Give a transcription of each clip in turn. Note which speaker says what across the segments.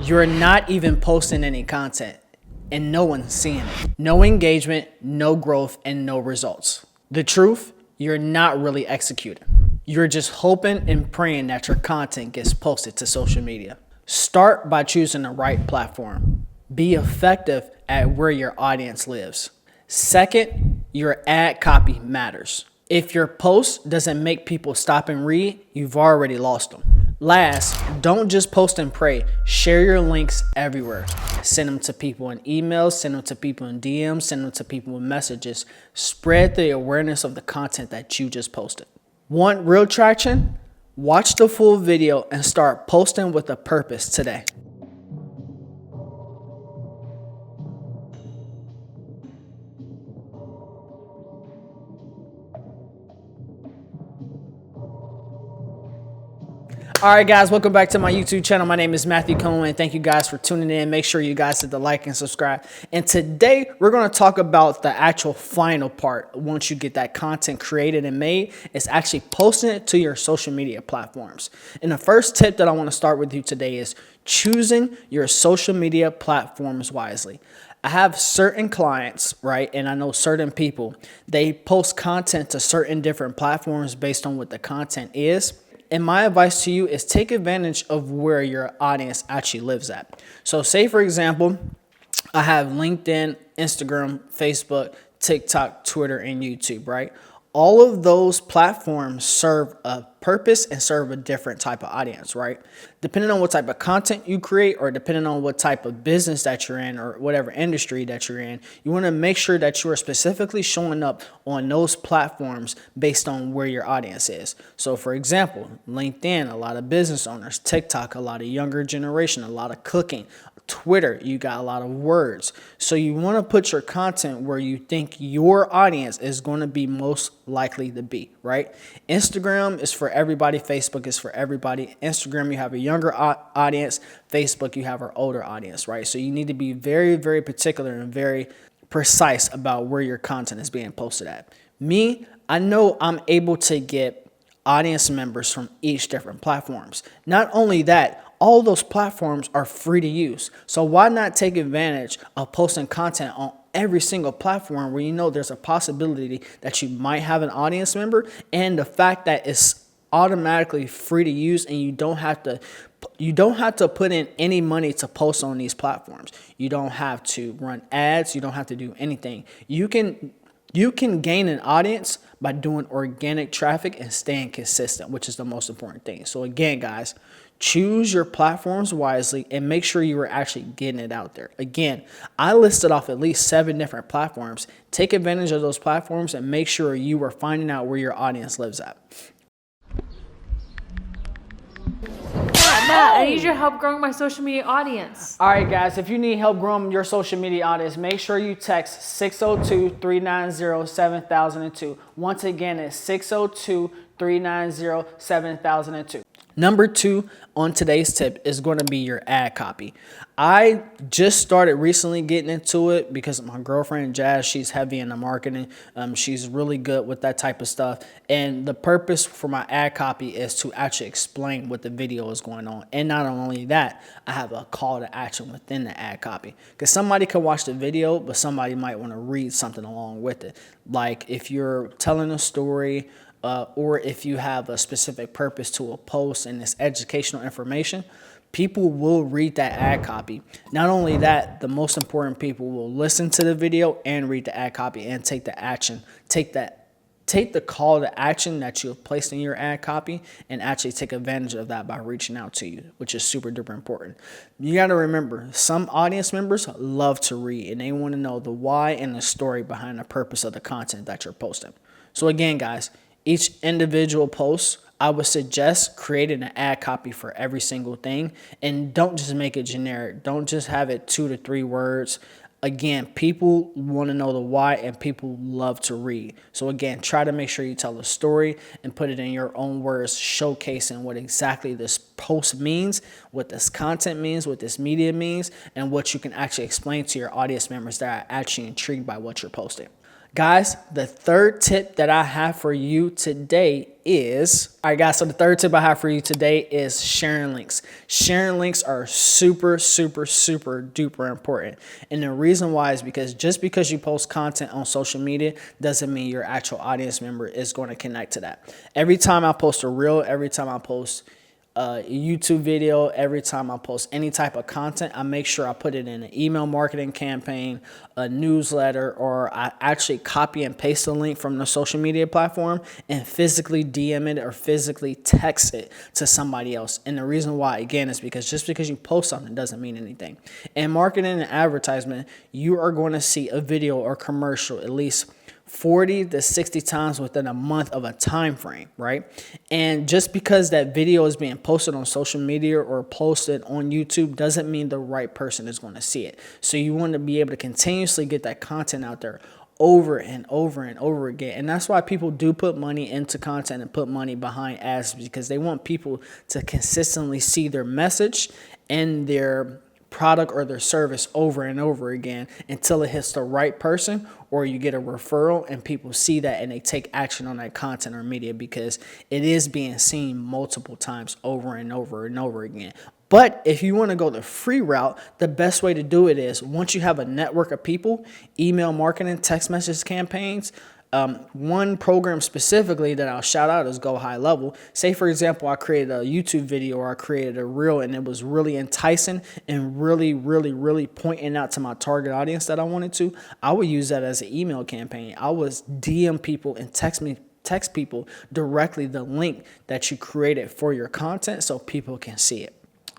Speaker 1: You're not even posting any content and no one's seeing it. No engagement, no growth, and no results. The truth, you're not really executing. You're just hoping and praying that your content gets posted to social media. Start by choosing the right platform. Be effective at where your audience lives. Second, your ad copy matters. If your post doesn't make people stop and read, you've already lost them. Last, don't just post and pray. Share your links everywhere. Send them to people in emails, send them to people in DMs, send them to people in messages. Spread the awareness of the content that you just posted. Want real traction? Watch the full video and start posting with a purpose today. All right, guys, welcome back to my YouTube channel. My name is Matthew Cohen. Thank you guys for tuning in. Make sure you guys hit the like and subscribe. And today we're going to talk about the actual final part. Once you get that content created and made, it's actually posting it to your social media platforms. And the first tip that I want to start with you today is choosing your social media platforms wisely. I have certain clients, right? And I know certain people, they post content to certain different platforms based on what the content is. And my advice to you is take advantage of where your audience actually lives at. So say, for example, I have LinkedIn, Instagram, Facebook, TikTok, Twitter, and YouTube, right? All of those platforms serve a purpose and serve a different type of audience, right? Depending on what type of content you create or depending on what type of business that you're in or whatever industry that you're in, you want to make sure that you are specifically showing up on those platforms based on where your audience is. So for example, LinkedIn, a lot of business owners, TikTok, a lot of younger generation, a lot of cooking, Twitter, you got a lot of words. So you want to put your content where you think your audience is going to be most likely to be, right? Instagram is for everybody. Facebook is for everybody. Instagram, you have a younger audience. Facebook, you have an older audience, right? So you need to be very, very particular and very precise about where your content is being posted at. Me, I know I'm able to get audience members from each different platforms. Not only that, all those platforms are free to use. So why not take advantage of posting content on every single platform where you know there's a possibility that you might have an audience member, and the fact that it's automatically free to use and you don't have to put in any money to post on these platforms. You don't have to run ads. You don't have to do anything. You can gain an audience by doing organic traffic and staying consistent, which is the most important thing. So again, guys, choose your platforms wisely and make sure you are actually getting it out there. Again, I listed off at least 7 different platforms. Take advantage of those platforms and make sure you are finding out where your audience lives at.
Speaker 2: Matt, I need your help growing my social media audience.
Speaker 1: All right, guys, if you need help growing your social media audience, make sure you text 602-390-7002. Once again, it's 602-390-7002. Number 2 on today's tip is going to be your ad copy. I just started recently getting into it because my girlfriend Jazz, she's heavy in the marketing. She's really good with that type of stuff. And the purpose for my ad copy is to actually explain what the video is going on. And not only that, I have a call to action within the ad copy. Because somebody can watch the video, but somebody might want to read something along with it. Like if you're telling a story, or if you have a specific purpose to a post and it's educational information, people will read that ad copy. Not only that, the most important people will listen to the video and read the ad copy and take the action. Take the call to action that you have placed in your ad copy and actually take advantage of that by reaching out to you, which is super duper important. You got to remember, some audience members love to read and they want to know the why and the story behind the purpose of the content that you're posting. So again, guys, each individual post, I would suggest creating an ad copy for every single thing, and don't just make it generic. Don't just have it 2 to 3 words. Again, people want to know the why and people love to read. So again, try to make sure you tell a story and put it in your own words, showcasing what exactly this post means, what this content means, what this media means, and what you can actually explain to your audience members that are actually intrigued by what you're posting. Guys, the third tip that I have for you today is, all right, guys, so the third tip I have for you today is sharing links. Sharing links are super, super, super duper important. And the reason why is because just because you post content on social media doesn't mean your actual audience member is going to connect to that. Every time I post a reel, every time I post a YouTube video, every time I post any type of content, I make sure I put it in an email marketing campaign, a newsletter, or I actually copy and paste the link from the social media platform and physically DM it or physically text it to somebody else. And the reason why, again, is because just because you post something doesn't mean anything. In marketing and advertisement, you are going to see a video or commercial at least 40 to 60 times within a month of a time frame, right? And just because that video is being posted on social media or posted on YouTube doesn't mean the right person is going to see it. So you want to be able to continuously get that content out there over and over and over again. And that's why people do put money into content and put money behind ads, because they want people to consistently see their message and their product or their service over and over again until it hits the right person, or you get a referral and people see that and they take action on that content or media because it is being seen multiple times over and over and over again. But if you want to go the free route, the best way to do it is once you have a network of people, email marketing, text message campaigns. One program specifically that I'll shout out is Go High Level. Say, for example, I created a YouTube video or I created a reel and it was really enticing and really pointing out to my target audience that I wanted to. I would use that as an email campaign. I would DM people and text people directly the link that you created for your content so people can see it.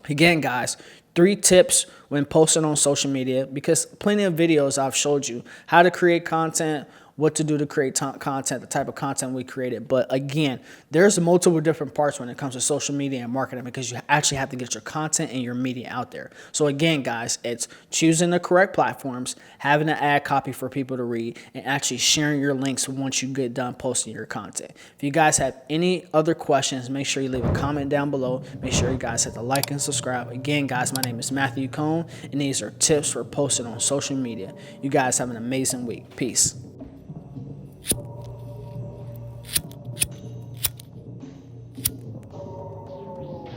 Speaker 1: Again, guys, 3 tips when posting on social media, because plenty of videos I've showed you how to create content, what to do to create content, the type of content we created. But again, there's multiple different parts when it comes to social media and marketing, because you actually have to get your content and your media out there. So again, guys, it's choosing the correct platforms, having an ad copy for people to read, and actually sharing your links once you get done posting your content. If you guys have any other questions, make sure you leave a comment down below. Make sure you guys hit the like and subscribe. Again, guys, my name is Matthew Cone, and these are tips for posting on social media. You guys have an amazing week. Peace.